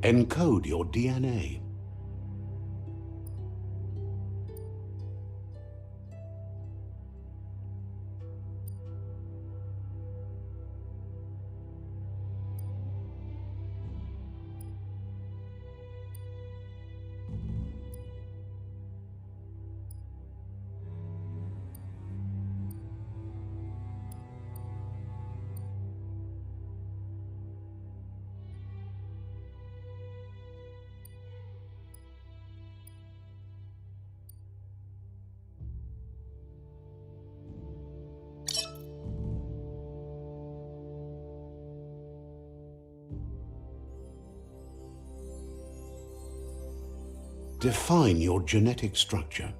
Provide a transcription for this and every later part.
Encode your DNA. Define your genetic structure.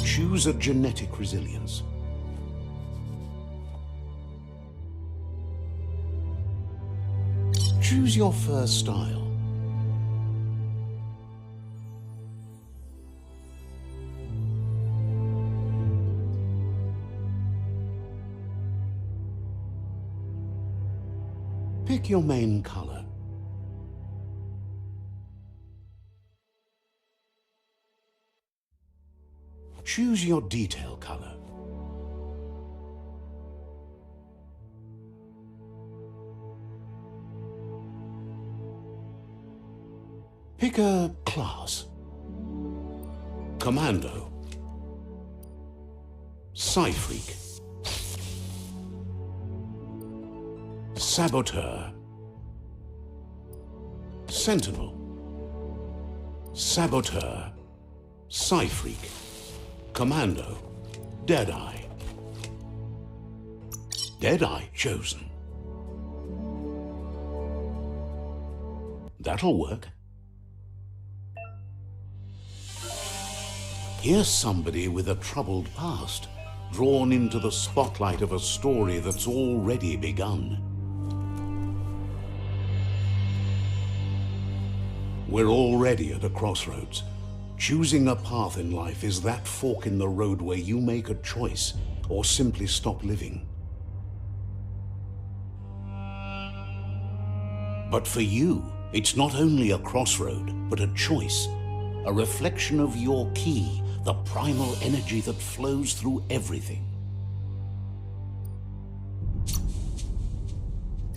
Choose a genetic resilience. Choose your first style. Pick your main color. Choose your detail color. Pick a class. Commando. Psy-Freak. Saboteur. Sentinel. Saboteur. Psy-Freak. Commando. Deadeye. Deadeye chosen. That'll work. Here's somebody with a troubled past, drawn into the spotlight of a story that's already begun. We're already at a crossroads. Choosing a path in life is that fork in the road where you make a choice or simply stop living. But for you, it's not only a crossroad, but a choice, a reflection of your key, the primal energy that flows through everything.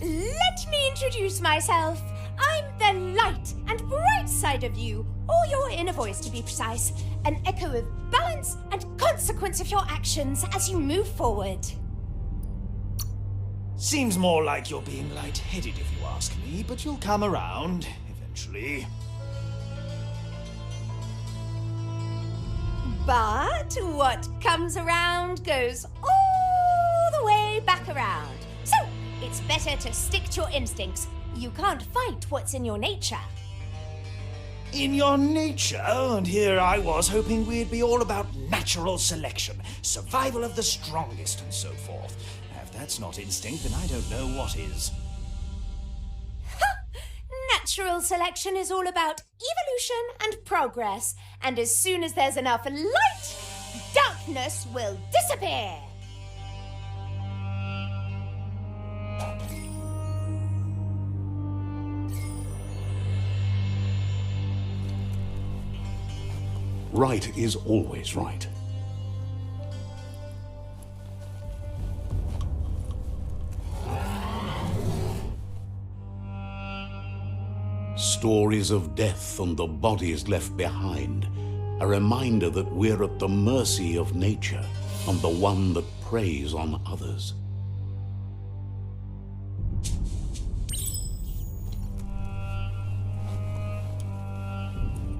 Let me introduce myself. I'm the light and bright side of you, or your inner voice to be precise, an echo of balance and consequence of your actions as you move forward. Seems more like you're being light-headed if you ask me, but you'll come around eventually. But what comes around goes all the way back around. So it's better to stick to your instincts. You can't fight what's in your nature. In your nature, and here I was hoping we'd be all about natural selection, survival of the strongest and so forth. If that's not instinct, then I don't know what is. Natural selection is all about evolution and progress, and as soon as there's enough light, darkness will disappear. Right is always right. Stories of death and the bodies left behind, a reminder that we're at the mercy of nature and the one that preys on others.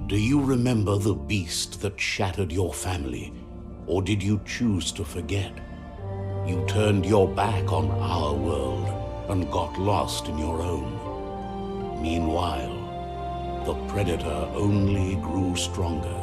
Do you remember the beast that shattered your family, or did you choose to forget? You turned your back on our world, and got lost in your own. Meanwhile, the predator only grew stronger.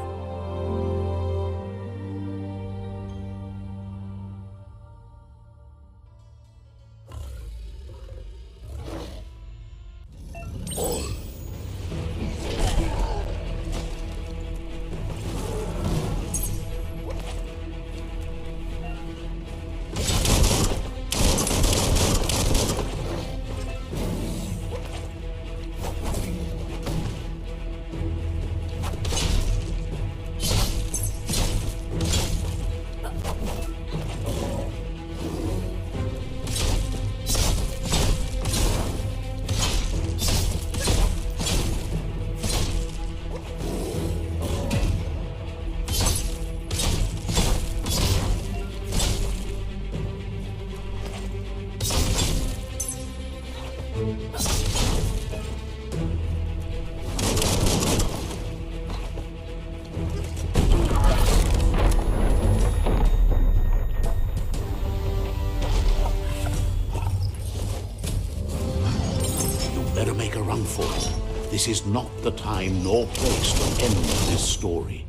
Better make a run for it. This is not the time nor place to end this story.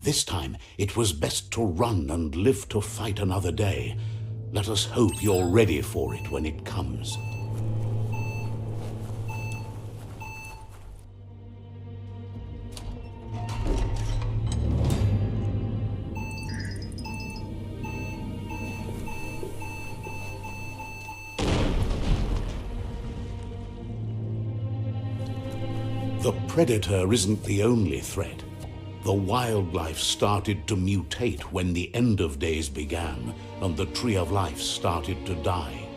This time, it was best to run and live to fight another day. Let us hope you're ready for it when it comes. The predator isn't the only threat. The wildlife started to mutate when the end of days began, and the tree of life started to die.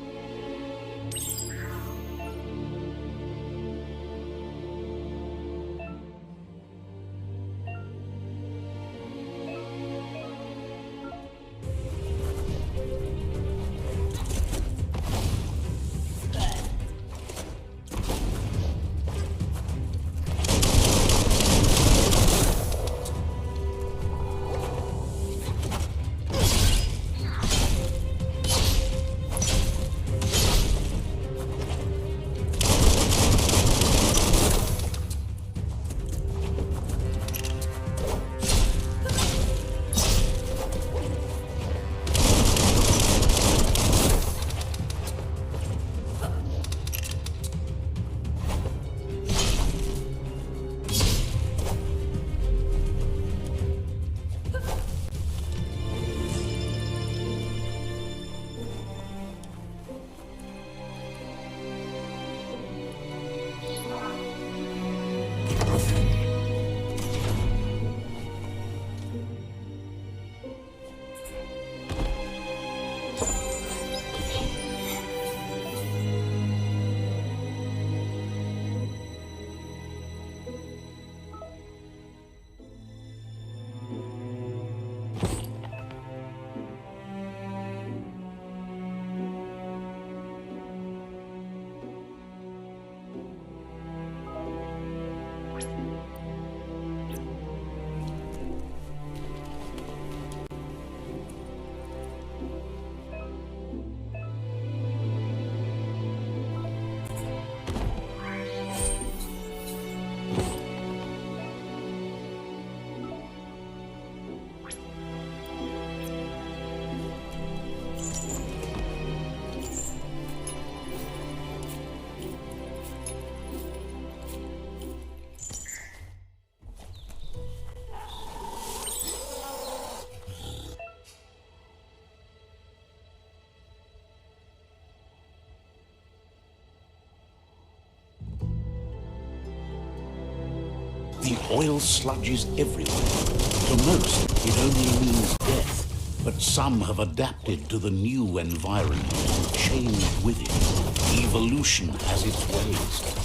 The oil sludges everywhere. To most, it only means death, but some have adapted to the new environment and changed with it. Evolution has its ways.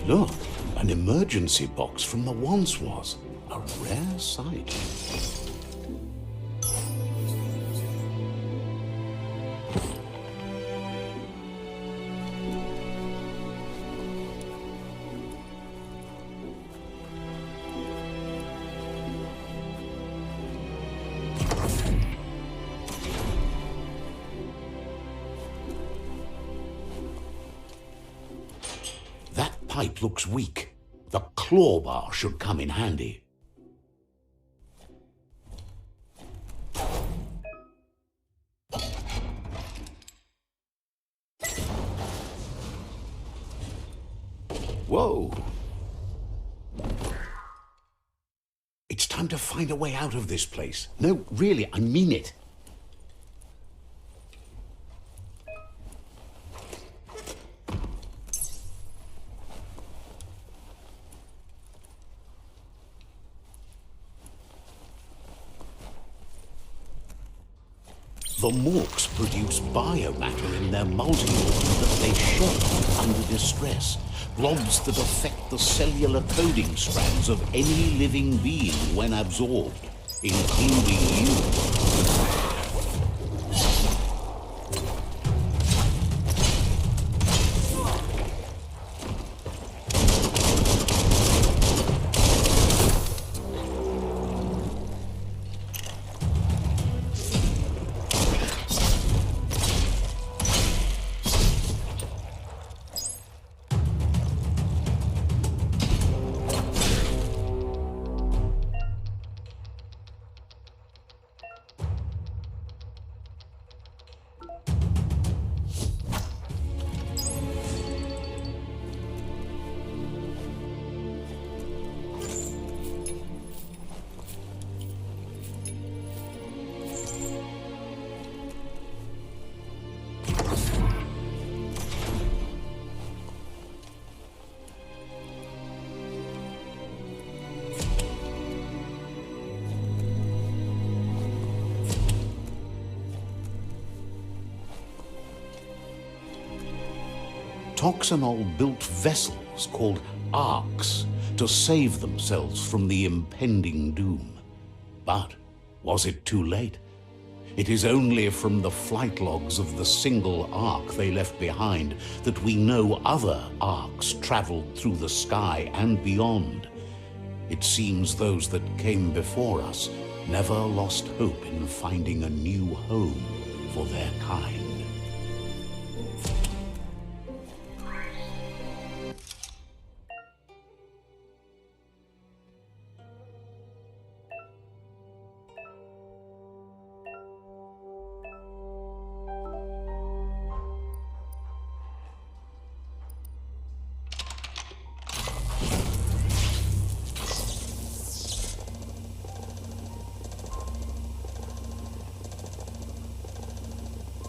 Look, an emergency box from the once was. A rare sight. pipe looks weak. The claw bar should come in handy. Whoa! It's time to find a way out of this place. No, really, I mean it. The morks produce biomatter in their multi-organ that they shed under distress. Blobs that affect the cellular coding strands of any living being when absorbed, including you. Toxanol built vessels called arks to save themselves from the impending doom. But was it too late? It is only from the flight logs of the single ark they left behind that we know other arks traveled through the sky and beyond. It seems those that came before us never lost hope in finding a new home for their kind.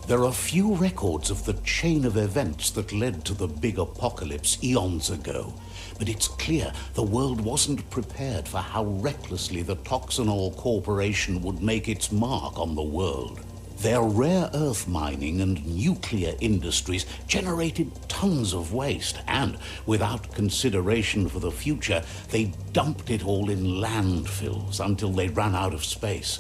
There are few records of the chain of events that led to the big apocalypse eons ago, but it's clear the world wasn't prepared for how recklessly the Toxanol Corporation would make its mark on the world. Their rare earth mining and nuclear industries generated tons of waste, and without consideration for the future, they dumped it all in landfills until they ran out of space.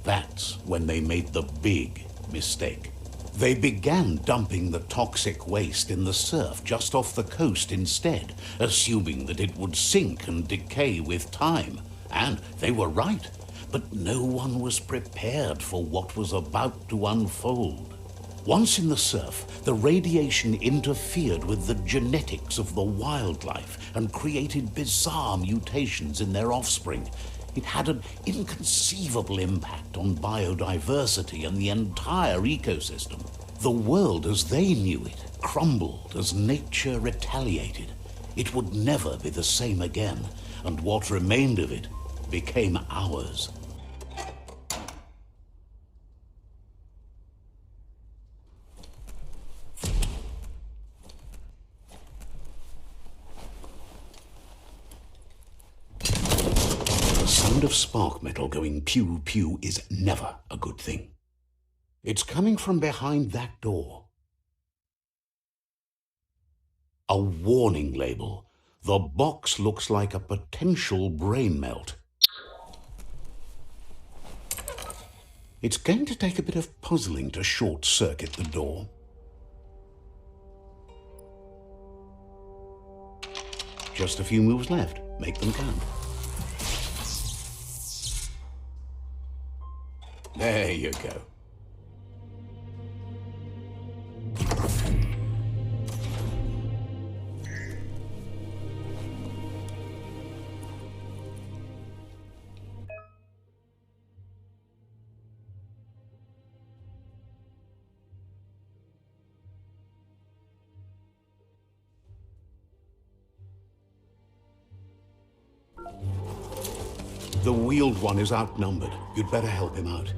That's when they made the big mistake. They began dumping the toxic waste in the surf just off the coast instead, assuming that it would sink and decay with time. And they were right, but no one was prepared for what was about to unfold. Once in the surf, the radiation interfered with the genetics of the wildlife and created bizarre mutations in their offspring. It had an inconceivable impact on biodiversity and the entire ecosystem. The world as they knew it crumbled as nature retaliated. It would never be the same again, and what remained of it became ours. The sound of spark metal going pew pew is never a good thing. It's coming from behind that door. A warning label. The box looks like a potential brain melt. It's going to take a bit of puzzling to short-circuit the door. Just a few moves left. Make them count. There you go. The wheeled one is outnumbered. You'd better help him out.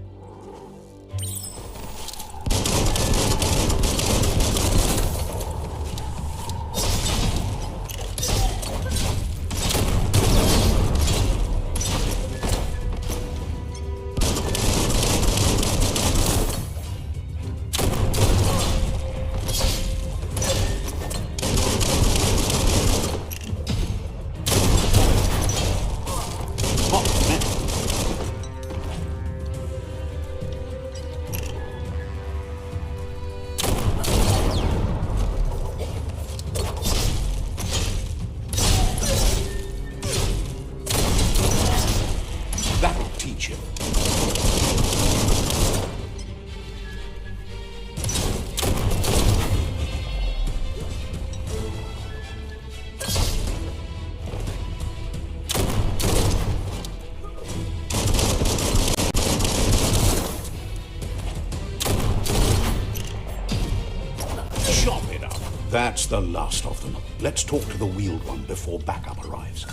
That'll teach him. Chop it up. That's the last of them. Let's talk to the wheeled one before backup arrives.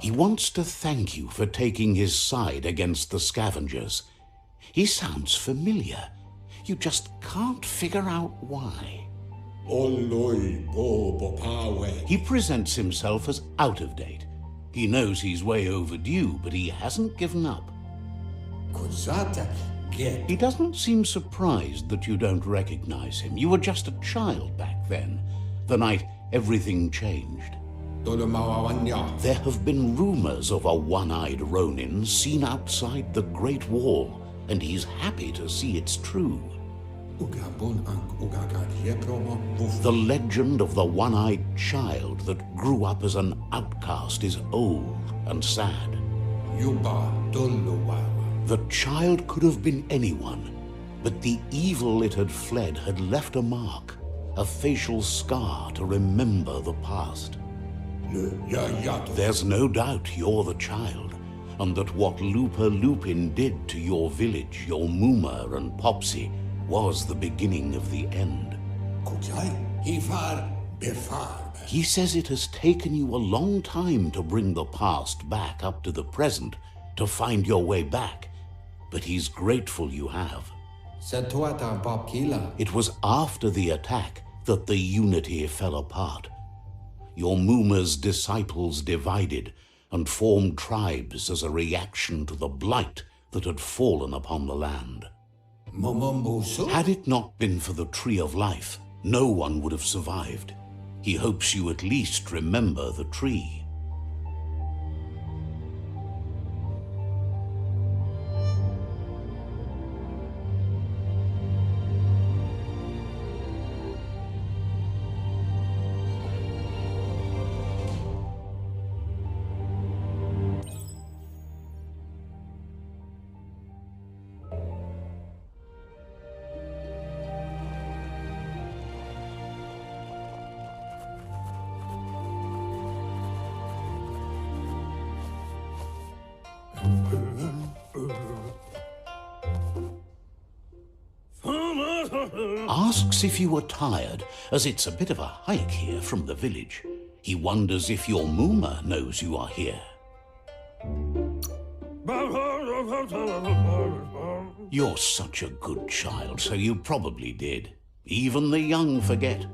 He wants to thank you for taking his side against the scavengers. He sounds familiar. You just can't figure out why. He presents himself as out of date. He knows he's way overdue, but he hasn't given up. He doesn't seem surprised that you don't recognize him. You were just a child back then, the night everything changed. There have been rumors of a one-eyed Ronin seen outside the Great Wall, and he's happy to see it's true. The legend of the one-eyed child that grew up as an outcast is old and sad. The child could have been anyone, but the evil it had fled had left a mark, a facial scar to remember the past. There's no doubt you're the child, and that what Looper Lupin did to your village, your Muma and Popsy, was the beginning of the end. He says it has taken you a long time to bring the past back up to the present, to find your way back, but he's grateful you have. It was after the attack that the unity fell apart. Your Muma's disciples divided and formed tribes as a reaction to the blight that had fallen upon the land. Had it not been for the Tree of Life, no one would have survived. He hopes you at least remember the tree. Asks if you were tired, as it's a bit of a hike here from the village. He wonders if your Muma knows you are here. You're such a good child, so you probably did. Even the young forget.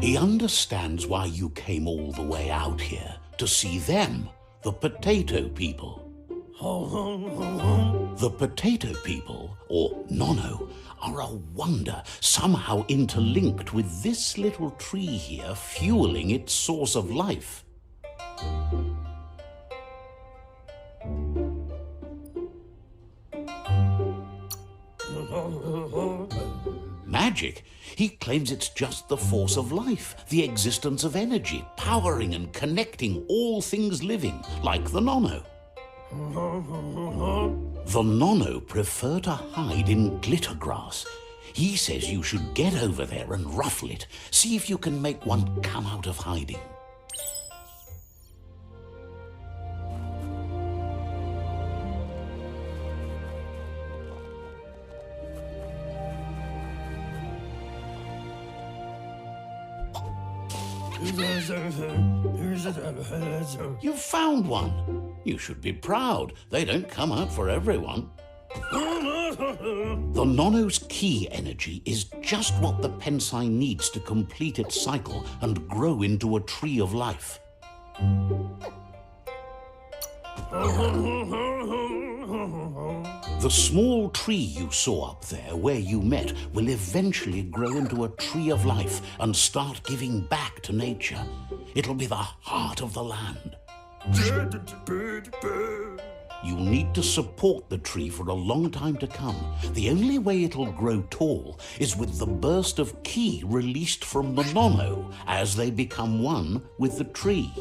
He understands why you came all the way out here, to see them, the potato people. The potato people, or Nono, are a wonder, somehow interlinked with this little tree here fueling its source of life. magic. He claims it's just the force of life, the existence of energy, powering and connecting all things living, like the Nono. The Nono prefer to hide in glitter grass. He says you should get over there and ruffle it. See if you can make one come out of hiding. You've found one. You should be proud. They don't come out for everyone. The Nono's key energy is just what the Pensai needs to complete its cycle and grow into a tree of life. The small tree you saw up there where you met will eventually grow into a tree of life and start giving back to nature. It'll be the heart of the land. You'll need to support the tree for a long time to come. The only way it'll grow tall is with the burst of ki released from the Nono as they become one with the tree.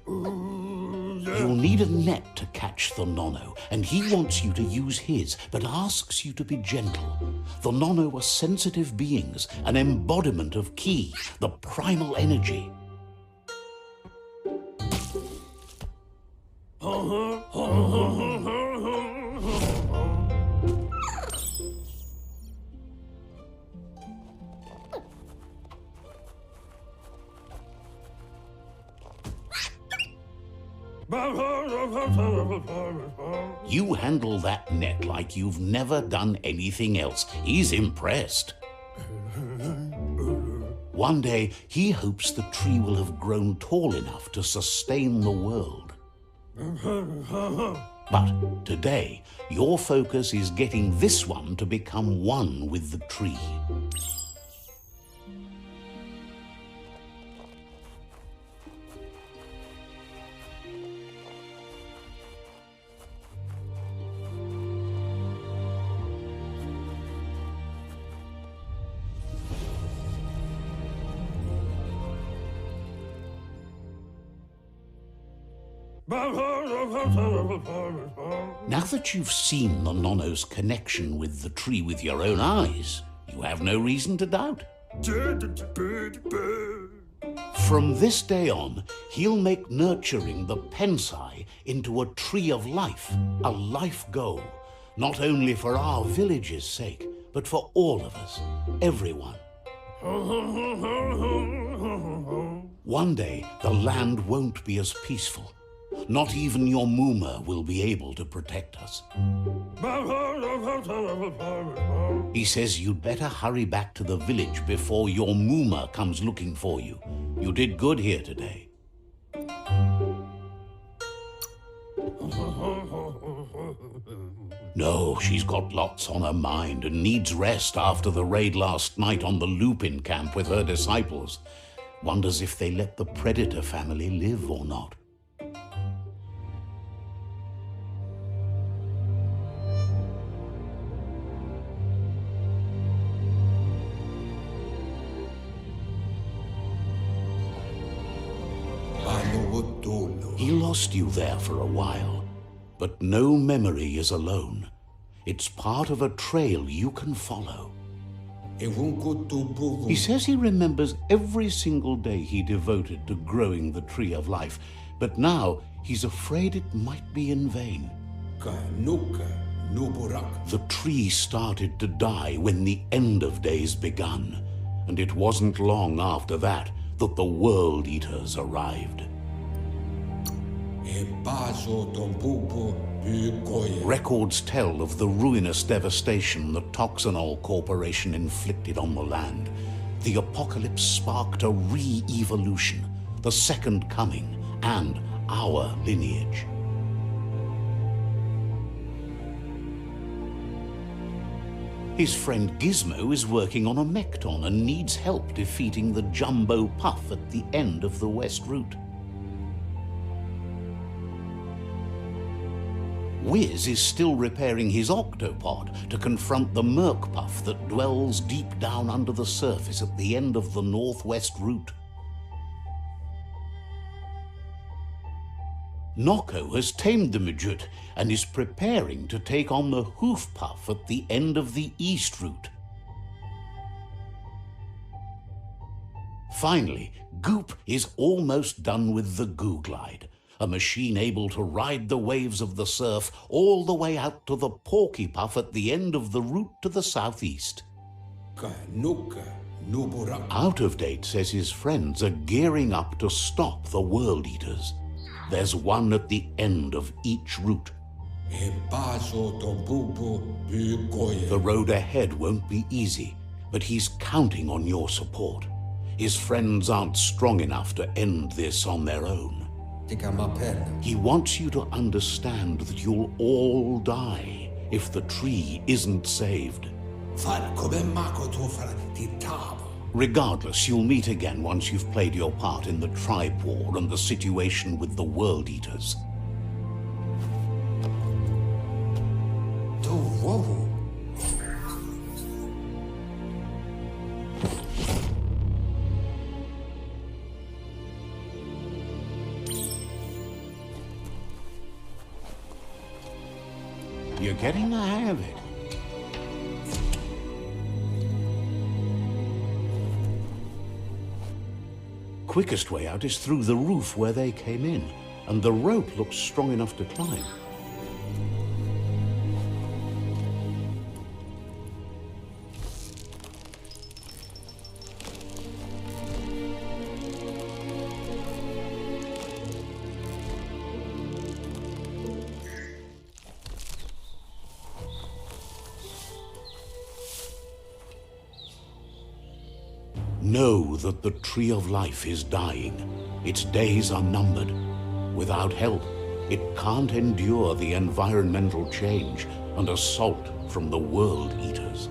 You'll need a net to catch the Nono, and he wants you to use his, but asks you to be gentle. The Nono are sensitive beings, an embodiment of ki, the primal energy. You handle that net like you've never done anything else. He's impressed. One day, he hopes the tree will have grown tall enough to sustain the world. But today, your focus is getting this one to become one with the tree. Now that you've seen the Nono's connection with the tree with your own eyes, you have no reason to doubt. From this day on, he'll make nurturing the Pensai into a tree of life, a life goal, not only for our village's sake, but for all of us, everyone. One day, the land won't be as peaceful. Not even your Muma will be able to protect us. He says you'd better hurry back to the village before your Muma comes looking for you. You did good here today. No, she's got lots on her mind and needs rest after the raid last night on the Lupin camp with her disciples. Wonders if they let the Predator family live or not. He lost you there for a while, but no memory is alone. It's part of a trail you can follow. He says he remembers every single day he devoted to growing the tree of life, but now he's afraid it might be in vain. The tree started to die when the end of days begun, and it wasn't long after that that the World Eaters arrived. Records tell of the ruinous devastation the Toxanol Corporation inflicted on the land. The apocalypse sparked a re-evolution, the second coming, and our lineage. His friend Gizmo is working on a Mekton and needs help defeating the Jumbo Puff at the end of the West Route. Wiz is still repairing his octopod to confront the Merkpuff that dwells deep down under the surface at the end of the northwest route. Nocco has tamed the midget and is preparing to take on the Hoofpuff at the end of the east route. Finally, Goop is almost done with the Googlide, a machine able to ride the waves of the surf all the way out to the Porkypuff at the end of the route to the southeast. Out of Date says his friends are gearing up to stop the World Eaters. There's one at the end of each route. The road ahead won't be easy, but he's counting on your support. His friends aren't strong enough to end this on their own. He wants you to understand that you'll all die if the tree isn't saved. Regardless, you'll meet again once you've played your part in the tribe war and the situation with the World Eaters. You're getting the hang of it. Quickest way out is through the roof where they came in, and the rope looks strong enough to climb. Know that the Tree of Life is dying. Its days are numbered. Without help, it can't endure the environmental change and assault from the World Eaters.